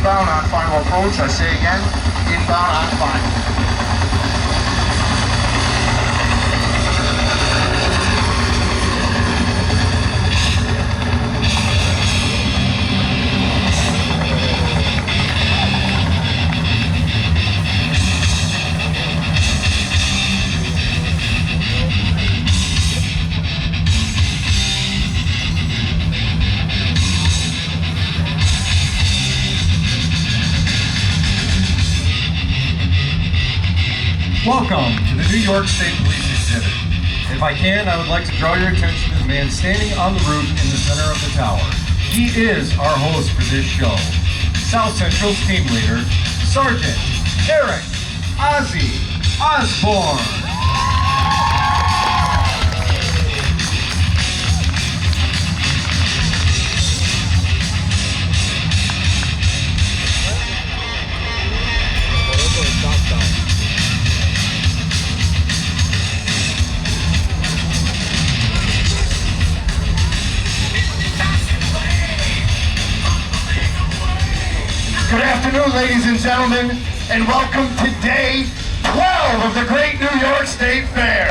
inbound on final approach. I say again, inbound on final. Welcome to the New York State Police exhibit. If I can, I would like to draw your attention to the man standing on the roof in the center of the tower. He is our host for this show. South Central's team leader, Sergeant Eric Ozzy Osborne. Good afternoon, ladies and gentlemen, and welcome to day 12 of the Great New York State Fair.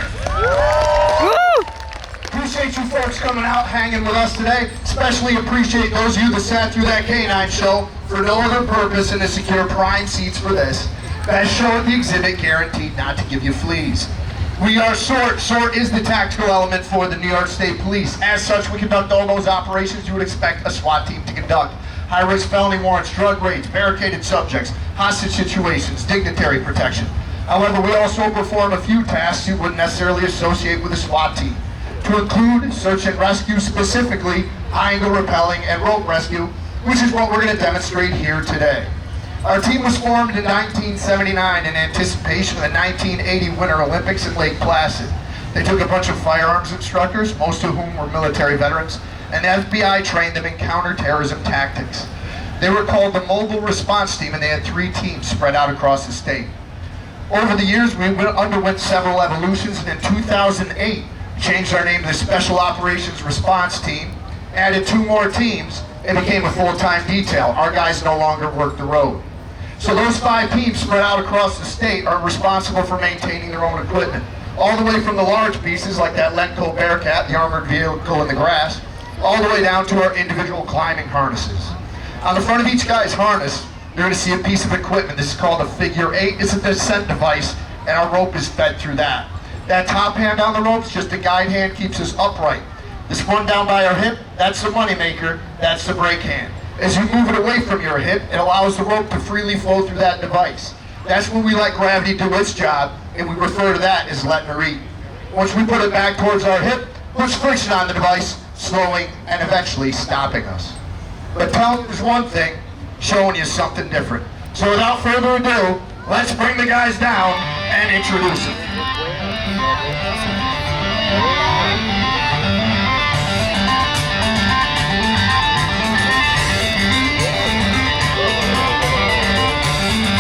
Appreciate you folks coming out, hanging with us today. Especially appreciate those of you that sat through that K9 show for no other purpose than to secure prime seats for this. Best show at the exhibit, guaranteed not to give you fleas. We are SORT. SORT is the tactical element for the New York State Police. As such, we conduct all those operations you would expect a SWAT team to conduct. High-risk felony warrants, drug raids, barricaded subjects, hostage situations, dignitary protection. However, we also perform a few tasks you wouldn't necessarily associate with a SWAT team, to include search and rescue, specifically high-angle rappelling and rope rescue, which is what we're going to demonstrate here today. Our team was formed in 1979 in anticipation of the 1980 Winter Olympics in Lake Placid. They took a bunch of firearms instructors, most of whom were military veterans, and the FBI trained them in counterterrorism tactics. They were called the Mobile Response Team, and they had 3 teams spread out across the state. Over the years, we underwent several evolutions, and in 2008, we changed our name to the Special Operations Response Team, added 2 more teams, and became a full-time detail. Our guys no longer work the road. So those 5 teams spread out across the state are responsible for maintaining their own equipment, all the way from the large pieces like that Lenco Bearcat, the armored vehicle in the grass, all the way down to our individual climbing harnesses. On the front of each guy's harness, you're going to see a piece of equipment. This is called a figure 8. It's a descent device, and our rope is fed through that. That top hand on the rope is just a guide hand, keeps us upright. This one down by our hip, that's the money maker, that's the brake hand. As you move it away from your hip, it allows the rope to freely flow through that device. That's when we let gravity do its job, and we refer to that as letting her eat. Once we put it back towards our hip, puts friction on the device, slowing and eventually stopping us. But telling is one thing, showing you something different. So without further ado, let's bring the guys down and introduce them.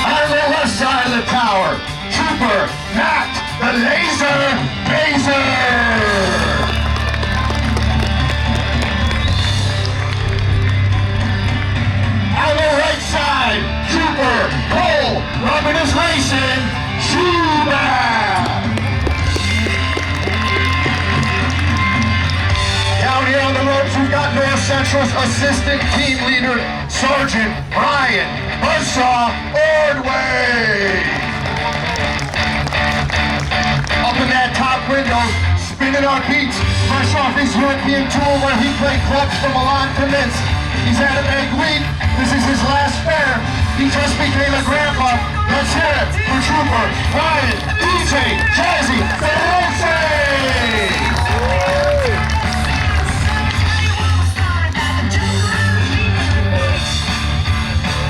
On the left side of the tower, Trooper Matt the Laser Baser. On the right side, Trooper Cole, rubbing his racing, Shoebat. Down here on the ropes, we've got North Central's assistant team leader, Sergeant Ryan Buzzsaw Ordway. Up in that top window, spinning our beats, fresh off his European tour where he played clubs from Milan to Minsk. He's had a big week. This is his last fair. He just became a grandpa. Let's hear it for Trooper Ryan DJ Jazzy Ferrose.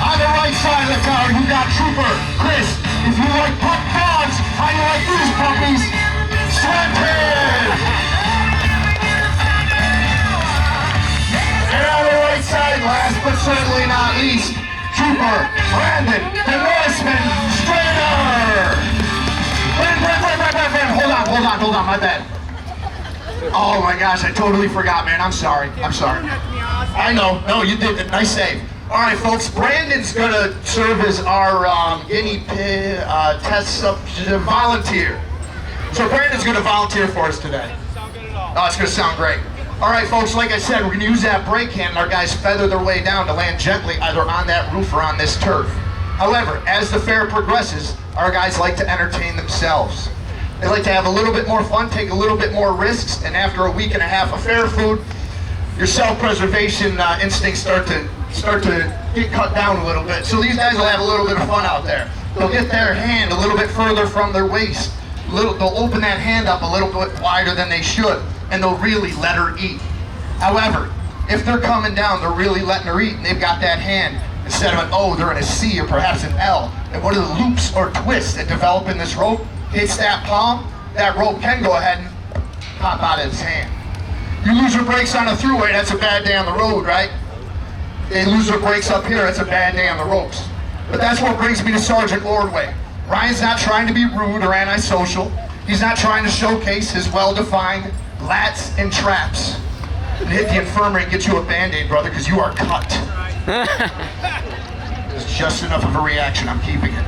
On the right side of the tower, you got Trooper Chris. If you like pup dogs, how you like these puppies? Sweathead. And on the right side, last but certainly not least, Trooper Brandon the Norseman Strader. Hold on, my bad. Oh my gosh, I totally forgot, man. I'm sorry. I know. No, you did. Nice save. All right, folks, Brandon's going to serve as our guinea pig test volunteer. So Brandon's going to volunteer for us today. Oh, it's going to sound great. All right, folks, like I said, we're going to use that brake hand and our guys feather their way down to land gently either on that roof or on this turf. However, as the fair progresses, our guys like to entertain themselves. They like to have a little bit more fun, take a little bit more risks, and after a week and a half of fair food, your self-preservation instincts start to get cut down a little bit. So these guys will have a little bit of fun out there. They'll get their hand a little bit further from their waist. They'll open that hand up a little bit wider than they should, and they'll really let her eat. However, if they're coming down, they're really letting her eat, and they've got that hand, instead of an O, they're in a C or perhaps an L. And one of the loops or twists that develop in this rope hits that palm, that rope can go ahead and pop out of his hand. You lose your brakes on a thruway, that's a bad day on the road, right? They lose their brakes up here, that's a bad day on the ropes. But that's what brings me to Sergeant Ordway. Ryan's not trying to be rude or antisocial. He's not trying to showcase his well-defined lats and traps. And hit the infirmary and get you a Band-Aid, brother, because you are cut. It's just enough of a reaction, I'm keeping it.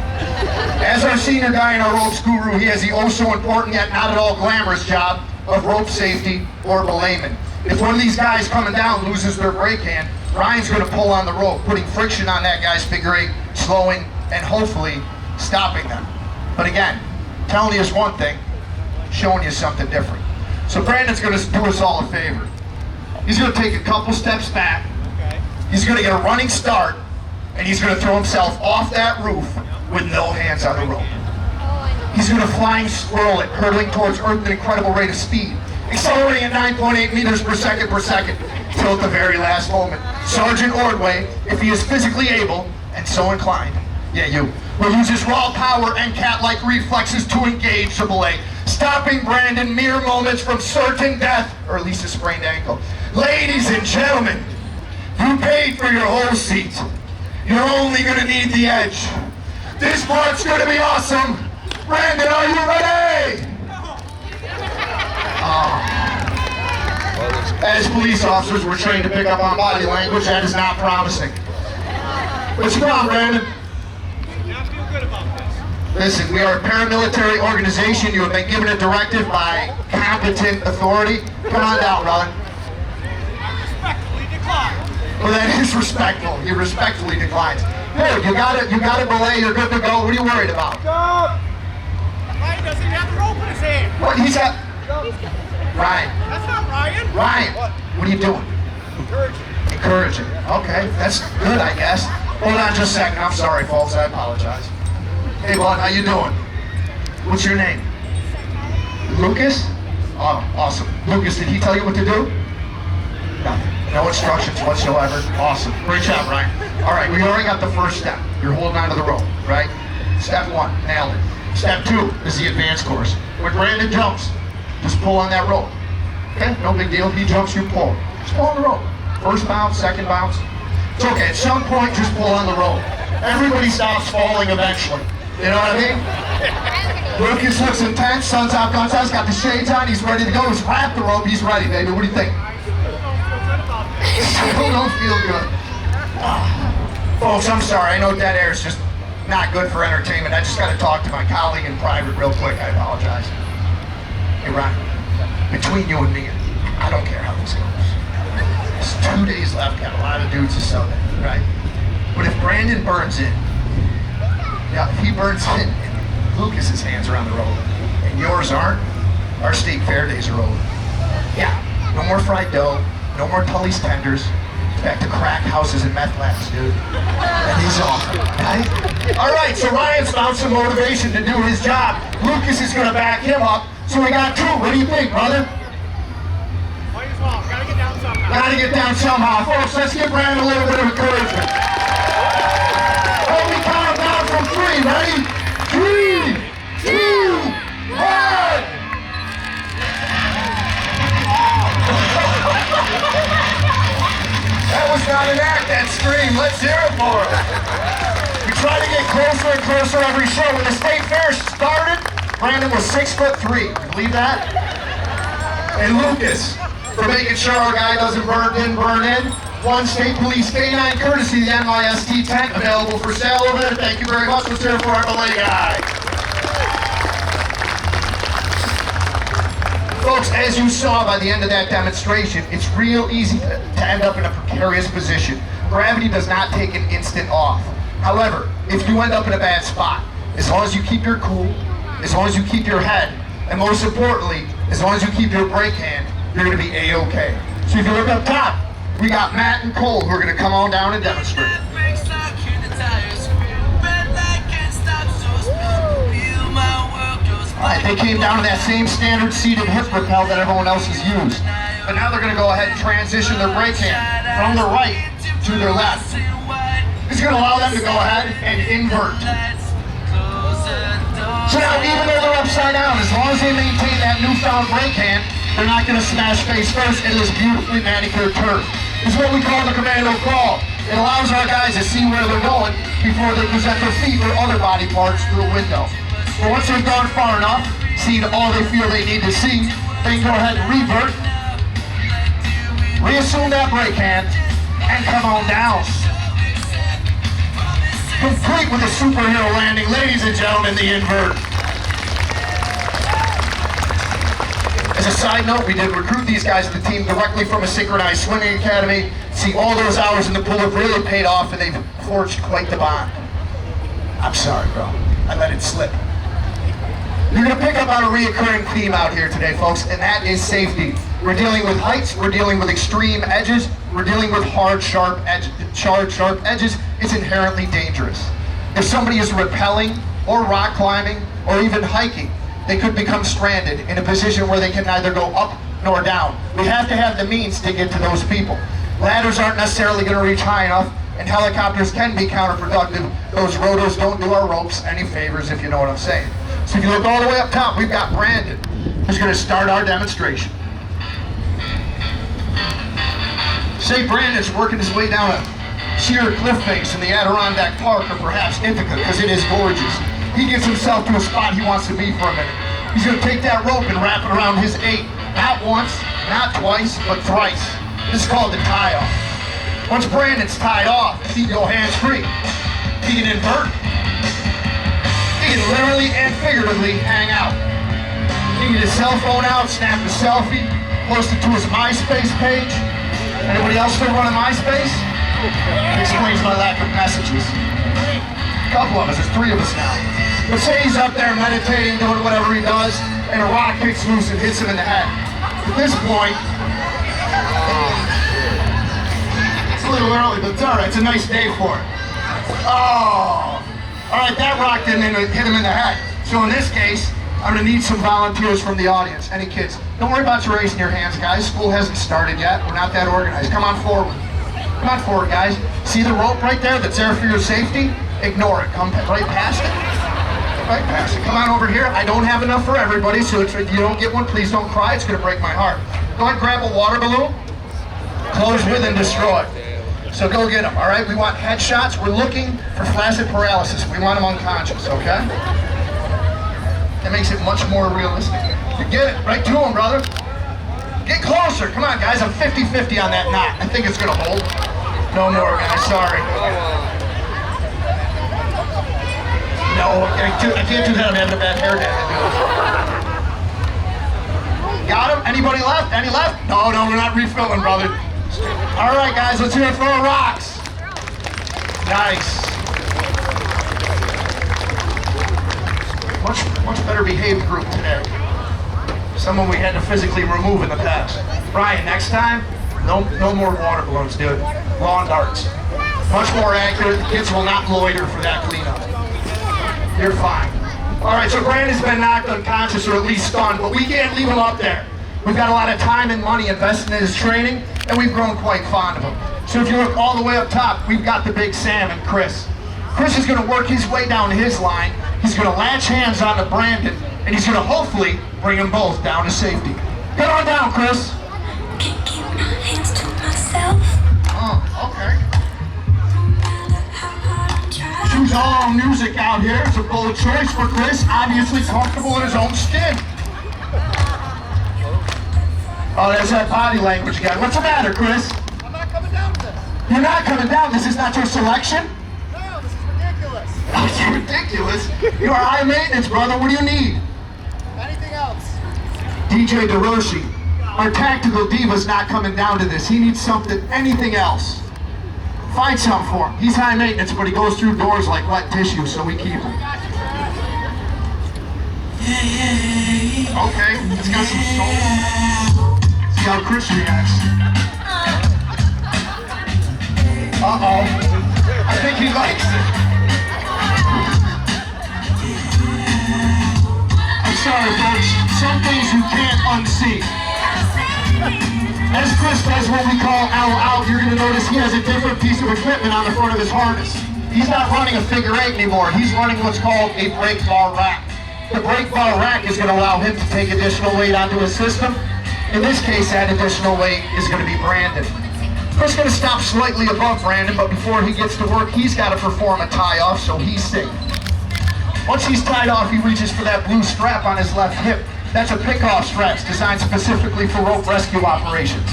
As our senior guy in our ropes guru, he has the oh-so-important yet not at all glamorous job of rope safety or belayment. If one of these guys coming down loses their brake hand, Ryan's going to pull on the rope, putting friction on that guy's figure eight, slowing and hopefully stopping them. But again, telling you is one thing, showing you something different. So Brandon's going to do us all a favor. He's going to take a couple steps back. He's going to get a running start, and he's going to throw himself off that roof with no hands on the rope. He's going to flying squirrel it, hurtling towards Earth at an incredible rate of speed, accelerating at 9.8 meters per second till at the very last moment. Sergeant Ordway, if he is physically able and so inclined, will use his raw power and cat-like reflexes to engage the belay, stopping Brandon mere moments from certain death, or at least a sprained ankle. Ladies and gentlemen, you paid for your whole seat. You're only going to need the edge. This part's going to be awesome. Brandon, are you ready? As police officers, we're trained to pick up on body language. That is not promising. What's going on, Brandon? I feel good about this. Listen, we are a paramilitary organization. You have been given a directive by competent authority. Come on down, brother. I respectfully decline. Well, that is respectful. He respectfully declines. Good, you got it belay. You're good to go. What are you worried about? Ryan doesn't even have the rope in his hand. What? He's at... Ryan. That's not Ryan. Ryan, what are you doing? Encouraging. Okay, that's good, I guess. Hold on just a second. I'm sorry, folks. I apologize. Hey, bud, how you doing? What's your name? Lucas? Oh, awesome. Lucas, did he tell you what to do? Nothing. No instructions whatsoever. Awesome. Great job, Ryan. All right, we already got the first step. You're holding onto the rope, right? Step one, nailed it. Step two is the advanced course. When Brandon jumps, just pull on that rope. Okay, no big deal. He jumps, you pull. Just pull on the rope. First bounce, second bounce. It's okay. At some point, just pull on the rope. Everybody stops falling eventually. You know what I mean? Lucas looks intense. Sun's out, guns out. He's got the shades on. He's ready to go. He's wrapped the rope. He's ready, baby. What do you think? Still don't feel good. Folks, I'm sorry. I know dead air is just not good for entertainment. I just got to talk to my colleague in private real quick. I apologize. Hey, Ryan, between you and me, I don't care how this goes. There's 2 days left, got a lot of dudes to sell that, right? But if Brandon burns in, if he burns in, and Lucas's hands are on the rope, and yours aren't, our state fair days are over. Yeah, no more fried dough, no more Tully's tenders, back to crack houses and meth labs, dude. And he's off, right? All right, so Ryan's found some motivation to do his job. Lucas is gonna back him up. So we got two. What do you think, brother? Might as well. Gotta get down somehow. Gotta get down somehow. Folks, let's give Brandon a little bit of encouragement. Oh, we count down from 3. Ready? 3, 2, 1. That was not an act, that scream. Let's hear it for him. We try to get closer and closer every show. When the state fair started, Brandon was 6'3". You believe that? And Lucas, for making sure our guy doesn't burn in, One State Police K9 courtesy of the NYST tent available for sale over there. Thank you very much. Let's hear it for our belay guy. Folks, as you saw by the end of that demonstration, it's real easy to end up in a precarious position. Gravity does not take an instant off. However, if you end up in a bad spot, as long as you keep your cool, as long as you keep your head, and most importantly, as long as you keep your brake hand, you're going to be A-okay. So if you look up top, we got Matt and Cole who are going to come on down and demonstrate. Alright, they came down to that same standard seated hip rappel that everyone else has used. But now they're going to go ahead and transition their brake hand from the right to their left. This is going to allow them to go ahead and invert. So now even though they're upside down, as long as they maintain that newfound brake hand, they're not going to smash face first into this beautifully manicured turf. This is what we call the commando crawl. It allows our guys to see where they're going before they present their feet or other body parts through a window. But once they've gone far enough, seen all they feel they need to see, they can go ahead and revert, reassume that brake hand, and come on down. Complete with a superhero landing, ladies and gentlemen, the invert. As a side note, we did recruit these guys to the team directly from a synchronized swimming academy. See, all those hours in the pool have really paid off and they've forged quite the bond. I'm sorry, bro. I let it slip. You're going to pick up on a reoccurring theme out here today, folks, and that is safety. We're dealing with heights, we're dealing with extreme edges, we're dealing with hard, sharp edges. It's inherently dangerous. If somebody is rappelling or rock climbing or even hiking, they could become stranded in a position where they can neither go up nor down. We have to have the means to get to those people. Ladders aren't necessarily going to reach high enough, and helicopters can be counterproductive. Those rotos don't do our ropes any favors, if you know what I'm saying. So if you look all the way up top, we've got Brandon, who's going to start our demonstration. Say Brandon's working his way down a sheer cliff face in the Adirondack Park or perhaps Ithaca, because it is gorgeous. He gets himself to a spot he wants to be for a minute. He's going to take that rope and wrap it around his 8. Not once, not twice, but thrice. This is called the tie-off. Once Brandon's tied off, he can go hands-free. He can invert. He can literally and figuratively hang out. He can get his cell phone out, snap a selfie, post it to his MySpace page. Anybody else still running MySpace? Explains my lack of messages. A couple of us, there's 3 of us now. But say he's up there meditating, doing whatever he does, and a rock kicks loose and hits him in the head. At this point, it's a little early, but it's all right. It's a nice day for it. Oh! All right, that rock didn't hit him in the head. So in this case, I'm going to need some volunteers from the audience. Any kids? Don't worry about raising your hands, guys. School hasn't started yet. We're not that organized. Come on forward. Come on forward, guys. See the rope right there that's there for your safety? Ignore it. Come right past it. Right past it. Come on over here. I don't have enough for everybody, so if you don't get one, please don't cry. It's going to break my heart. Go ahead and grab a water balloon. Close with and destroy. So go get them, all right? We want headshots. We're looking for flaccid paralysis. We want them unconscious, okay? That makes it much more realistic. You get it. Right to them, brother. Get closer. Come on, guys. I'm 50-50 on that knot. I think it's going to hold. No more, guys. Sorry. No, I can't do that. I'm having a bad hair day. Got him? Anybody left? Any left? No, we're not refilling, brother. All right, guys. Let's hear it for the rocks. Nice. Much better behaved group today. Someone we had to physically remove in the past. Brian, next time, no more water balloons, dude. Lawn darts. Much more accurate. The kids will not loiter for that cleanup. You're fine. All right, so Brandon's been knocked unconscious or at least stunned, but we can't leave him up there. We've got a lot of time and money invested in his training, and we've grown quite fond of him. So if you look all the way up top, we've got the big Sam and Chris. Chris is going to work his way down his line. He's going to latch hands onto Brandon, and he's going to hopefully bring them both down to safety. Get on down, Chris. Can't keep my hands to myself. Oh, okay. Choose all music out here. It's a bold choice for Chris. Obviously comfortable in his own skin. Oh, there's that body language again. What's the matter, Chris? I'm not coming down with it. You're not coming down. This is not your selection. No, this is ridiculous. Oh, it's ridiculous. You are high maintenance, brother. What do you need? Anything else? DJ DeRoshi, our tactical diva's not coming down to this. He needs something, anything else. Find something for him. He's high maintenance, but he goes through doors like wet tissue, so we keep him. Okay, he's got some soul. See how Chris reacts. Uh-oh. I think he likes it. I'm sorry, folks. Some things you can't unsee. As Chris does what we call out, you're going to notice he has a different piece of equipment on the front of his harness. He's not running a figure eight anymore. He's running what's called a brake bar rack. The brake bar rack is going to allow him to take additional weight onto his system. In this case, that additional weight is going to be Brandon. Chris is going to stop slightly above Brandon, but before he gets to work, he's got to perform a tie-off, so he's safe. Once he's tied off, he reaches for that blue strap on his left hip. That's a pick-off strap designed specifically for rope rescue operations.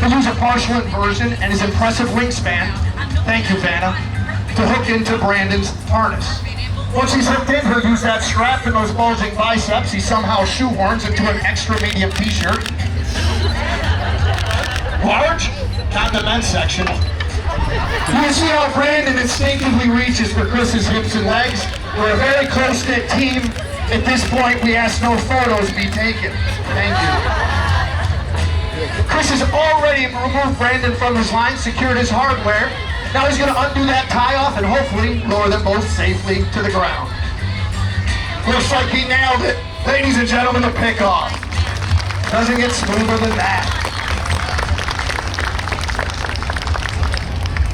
He'll use a partial inversion and his impressive wingspan, thank you, Vanna, to hook into Brandon's harness. Once he's hooked in, he'll use that strap and those bulging biceps he somehow shoehorns into an extra medium t-shirt. Large? Not in the men's section. You see how Brandon instinctively reaches for Chris's hips and legs? We're a very close-knit team. At this point, we ask no photos be taken. Thank you. Chris has already removed Brandon from his line, secured his hardware. Now he's going to undo that tie-off and hopefully lower them both safely to the ground. Looks like he nailed it. Ladies and gentlemen, the pick-off. Doesn't get smoother than that.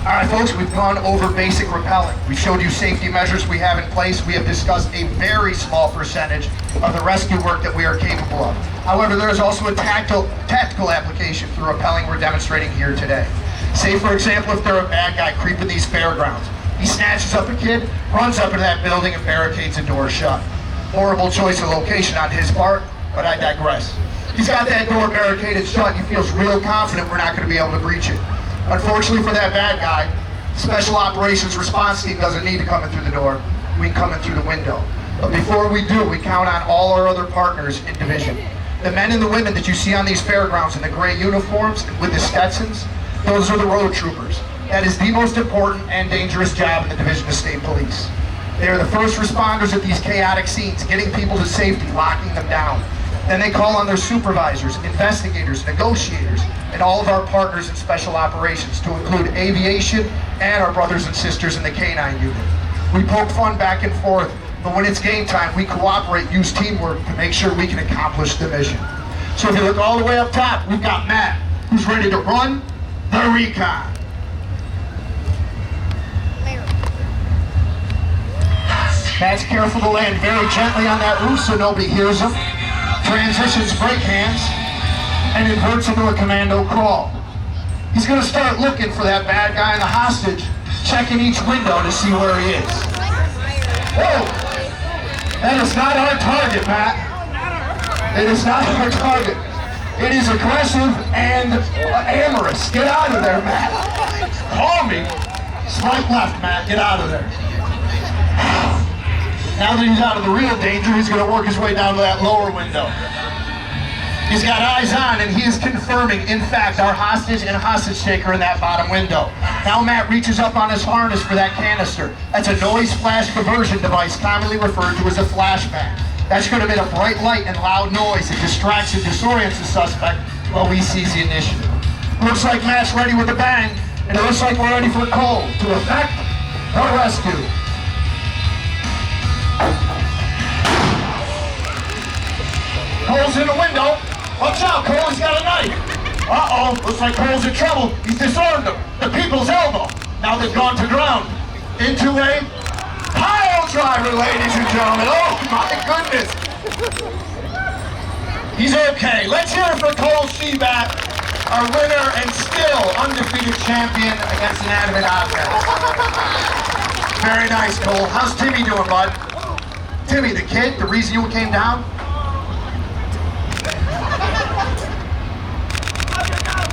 All right, folks, we've gone over basic rappelling. We showed you safety measures we have in place. We have discussed a very small percentage of the rescue work that we are capable of. However, there is also a tactical application for rappelling we're demonstrating here today. Say, for example, if they're a bad guy creeping these fairgrounds. He snatches up a kid, runs up into that building, and barricades the door shut. Horrible choice of location on his part, but I digress. He's got that door barricaded shut. He feels real confident we're not going to be able to breach it. Unfortunately for that bad guy, Special Operations Response Team doesn't need to come in through the door. We can come in through the window. But before we do, we count on all our other partners in division. The men and the women that you see on these fairgrounds in the gray uniforms with the Stetsons, those are the road troopers. That is the most important and dangerous job in the Division of State Police. They are the first responders at these chaotic scenes, getting people to safety, locking them down. Then they call on their supervisors, investigators, negotiators, and all of our partners in special operations, to include aviation and our brothers and sisters in the K-9 unit. We poke fun back and forth, but when it's game time, we cooperate, use teamwork to make sure we can accomplish the mission. So if you look all the way up top, we've got Matt, who's ready to run the recon. Matt's careful to land very gently on that roof so nobody hears him. Transitions brake hands and inverts into a commando crawl. He's going to start looking for that bad guy and the hostage, checking each window to see where he is. Whoa! That is not our target, Matt. It is not our target. It is aggressive and amorous. Get out of there, Matt. Call me. Swipe left, Matt. Get out of there. Now that he's out of the real danger, he's going to work his way down to that lower window. He's got eyes on, and he is confirming, in fact, our hostage and hostage taker in that bottom window. Now Matt reaches up on his harness for that canister. That's a noise flash diversion device, commonly referred to as a flashbang. That's going to emit a bright light and loud noise that distracts and disorients the suspect while we seize the initiative. Looks like Matt's ready with a bang, and it looks like we're ready for Cole to effect the rescue. Cole's in the window. Watch out, Cole, he's got a knife. Uh-oh, looks like Cole's in trouble. He's disarmed him. The people's elbow. Now they've gone to ground. Into a pile driver, ladies and gentlemen. Oh, my goodness. He's okay. Let's hear it for Cole Shebat, our winner and still undefeated champion against inanimate objects. Very nice, Cole. How's Timmy doing, bud? Timmy, the kid, the reason you came down?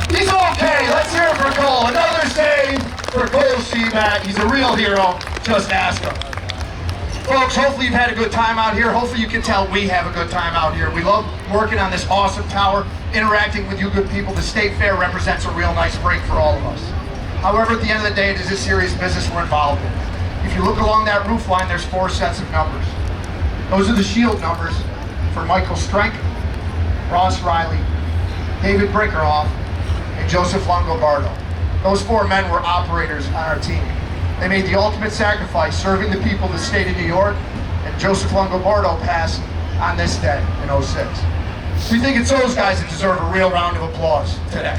He's all Okay, let's hear it for Cole. Another save for Cole Shebat. He's a real hero. Just ask him. Folks, hopefully you've had a good time out here. Hopefully you can tell we have a good time out here. We love working on this awesome tower, interacting with you good people. The State Fair represents a real nice break for all of us. However, at the end of the day, it is a serious business we're involved in. If you look along that roof line, there's 4 sets of numbers. Those are the shield numbers for Michael Strank, Ross Riley, David Brinkerhoff, and Joseph Longobardo. Those 4 men were operators on our team. They made the ultimate sacrifice serving the people of the state of New York, and Joseph Longobardo passed on this day in '06. We think it's those guys that deserve a real round of applause today.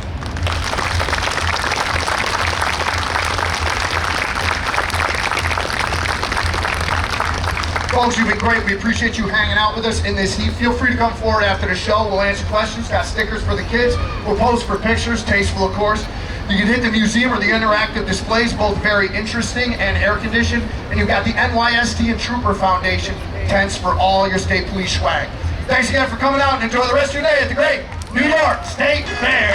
Folks, you've been great. We appreciate you hanging out with us in this heat. Feel free to come forward after the show. We'll answer questions. Got stickers for the kids. We'll pose for pictures, tasteful of course. You can hit the museum or the interactive displays, both very interesting and air-conditioned. And you've got the NYST and Trooper Foundation tents for all your state police swag. Thanks again for coming out and enjoy the rest of your day at the great New York State Fair.